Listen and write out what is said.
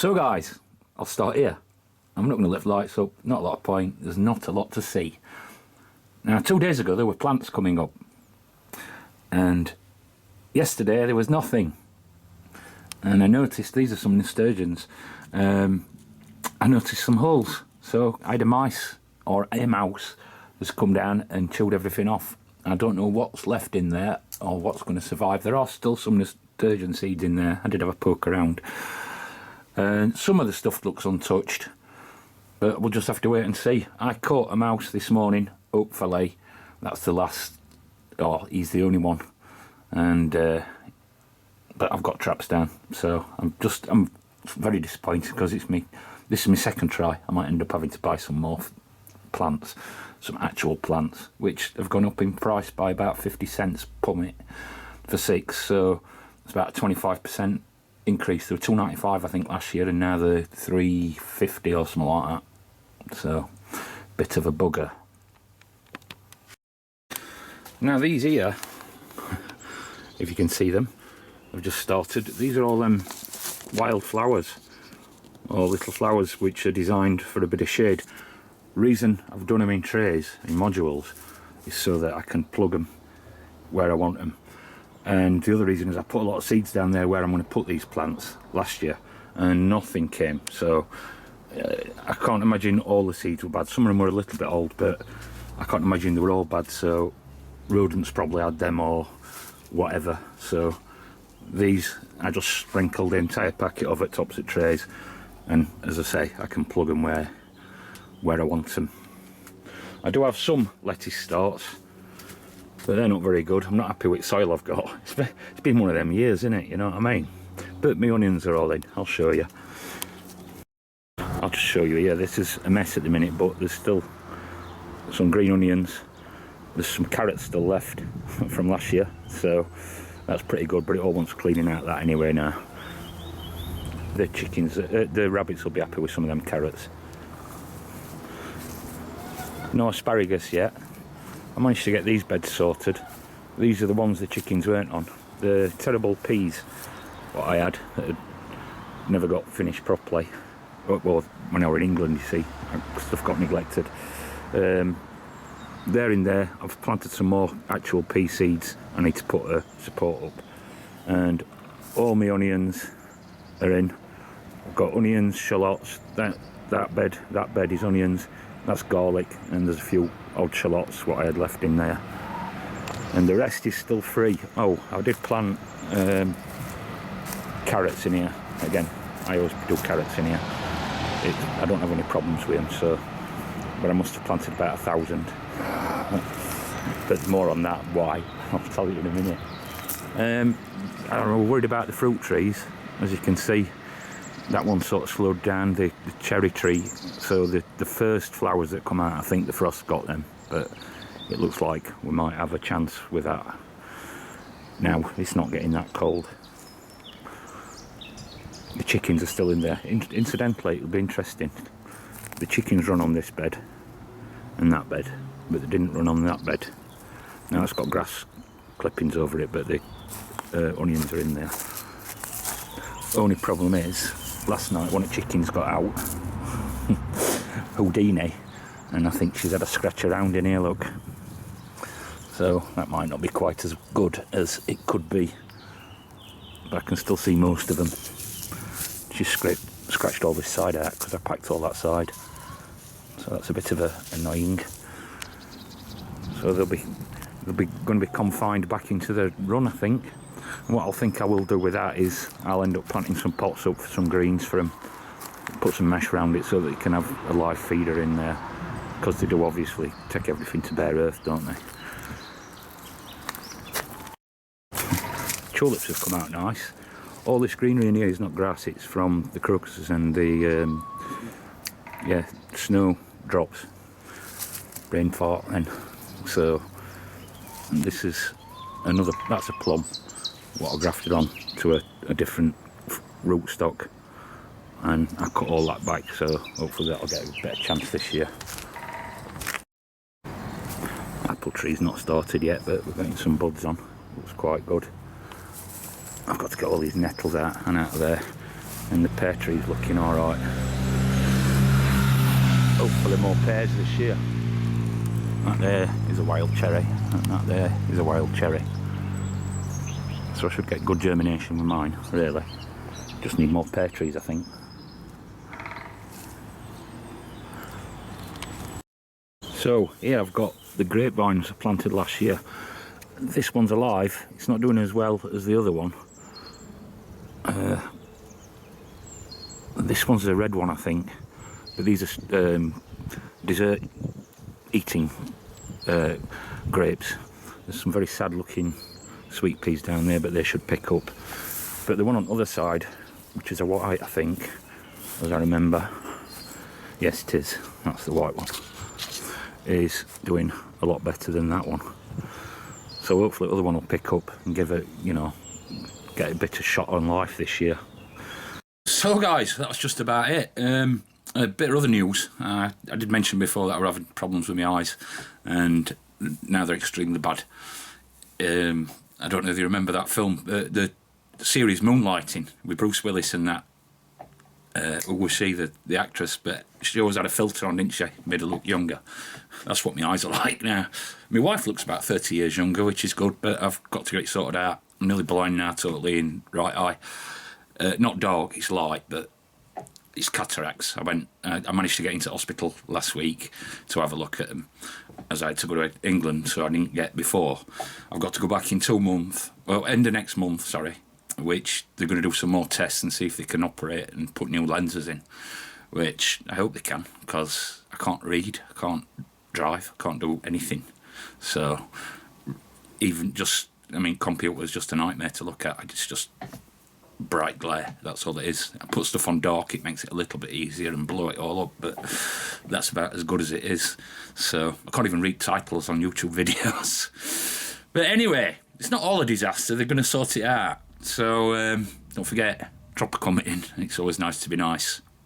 So guys, I'll start here. I'm not going to lift lights up, not a lot of point, there's not a lot to see. Now 2 days ago there were plants coming up, and yesterday there was nothing. And I noticed these are some nasturtiums. I noticed some holes, so I had a mouse has come down and chewed everything off. I don't know what's left in there or what's going to survive. There are still some nasturtium seeds in there. I did have a poke around. And some of the stuff looks untouched, but we'll just have to wait and see. I caught a mouse this morning, oak fillet. That's the last, he's the only one. And but I've got traps down, so I'm very disappointed because this is my second try. I might end up having to buy some more plants, some actual plants, which have gone up in price by about 50 cents pummit for 6, so it's about a 25% increase. They were $2.95 I think last year, and now they're $3.50 or something like that, so bit of a bugger. Now these here, if you can see them, I've just started. These are all wild flowers, or little flowers which are designed for a bit of shade. Reason I've done them in trays, in modules, is so that I can plug them where I want them. And the other reason is I put a lot of seeds down there where I'm going to put these plants last year, and nothing came. So I can't imagine all the seeds were bad. Some of them were a little bit old, but I can't imagine they were all bad. So rodents probably had them or whatever. So these I just sprinkled the entire packet of at tops of trays, and as I say, I can plug them where I want them. I do have some lettuce starts, but they're not very good. I'm not happy with soil I've got. It's been one of them years, isn't it? You know what I mean? But my onions are all in. I'll show you. I'll just show you here. This is a mess at the minute, but there's still some green onions. There's some carrots still left from last year, so that's pretty good, but it all wants cleaning out that anyway now. The chickens, the rabbits will be happy with some of them carrots. No asparagus yet. I managed to get these beds sorted. These are the ones the chickens weren't on. The terrible peas, what I had, that had never got finished properly. Well, when I were in England, you see, stuff got neglected. They're in there. I've planted some more actual pea seeds. I need to put a support up, and all my onions are in. I've got onions, shallots. That bed is onions. That's garlic, and there's a few odd shallots what I had left in there, and the rest is still free. Oh, I did plant carrots in here again. I always do carrots in here. I don't have any problems with them, so, but I must have planted about 1,000. But more on that, why, I'll tell you in a minute. I don't know, worried about the fruit trees. As you can see, that one sort of slowed down, the cherry tree. So the first flowers that come out, I think the frost got them, but it looks like we might have a chance with that. Now it's not getting that cold. The chickens are still in there. Incidentally, it'll be interesting. The chickens run on this bed and that bed, but they didn't run on that bed. Now it's got grass clippings over it, but the onions are in there. Only problem is, last night one of the chickens got out, Houdini, and I think she's had a scratch around in here, look. So that might not be quite as good as it could be, but I can still see most of them. She scratched all this side out because I packed all that side, so that's a bit of annoying. So they'll be going to be confined back into the run, I think. And what I will do with that is I'll end up planting some pots up for some greens for them, put some mesh around it so that you can have a live feeder in there, because they do obviously take everything to bare earth, don't they? Tulips have come out nice. All this greenery in here is not grass, it's from the crocuses and the snow drops, rain fart, and so this is another, that's a plum, what I grafted on to a different rootstock, and I cut all that back, so hopefully that'll get a better chance this year. Apple tree's not started yet, but we're getting some buds on. Looks quite good. I've got to get all these nettles out and out of there. And the pear tree's looking alright. Hopefully more pears this year. That there is a wild cherry, and that there is a wild cherry. So I should get good germination with mine, really. Just need more pear trees, I think. So here I've got the grapevines I planted last year. This one's alive. It's not doing as well as the other one. This one's a red one, I think. But these are dessert eating grapes. There's some very sad looking sweet peas down there, but they should pick up. But the one on the other side, which is a white, I think, as I remember, yes it is, that's the white one, is doing a lot better than that one. So hopefully the other one will pick up and give it, you know, get a bit of shot on life this year. So guys, that's just about it. A bit of other news. I did mention before that I were having problems with my eyes, and now they're extremely bad. I don't know if you remember that film, the series Moonlighting with Bruce Willis and that. Who was she, the actress? But she always had a filter on, didn't she? Made her look younger. That's what my eyes are like now. My wife looks about 30 years younger, which is good, but I've got to get it sorted out. I'm nearly blind now, totally, in right eye. Not dark, it's light, but it's cataracts. I managed to get into hospital last week to have a look at them, as I had to go to England, so I didn't get before. I've got to go back in 2 months, well, end of next month, sorry, which they're going to do some more tests and see if they can operate and put new lenses in, which I hope they can, because I can't read, I can't drive, I can't do anything. So even just, I mean, computer's just a nightmare to look at. It's just bright glare, that's all it is. I put stuff on dark, it makes it a little bit easier and blow it all up, but that's about as good as it is. So I can't even read titles on YouTube videos. But anyway, it's not all a disaster, they're going to sort it out. So don't forget, drop a comment in, it's always nice to be nice.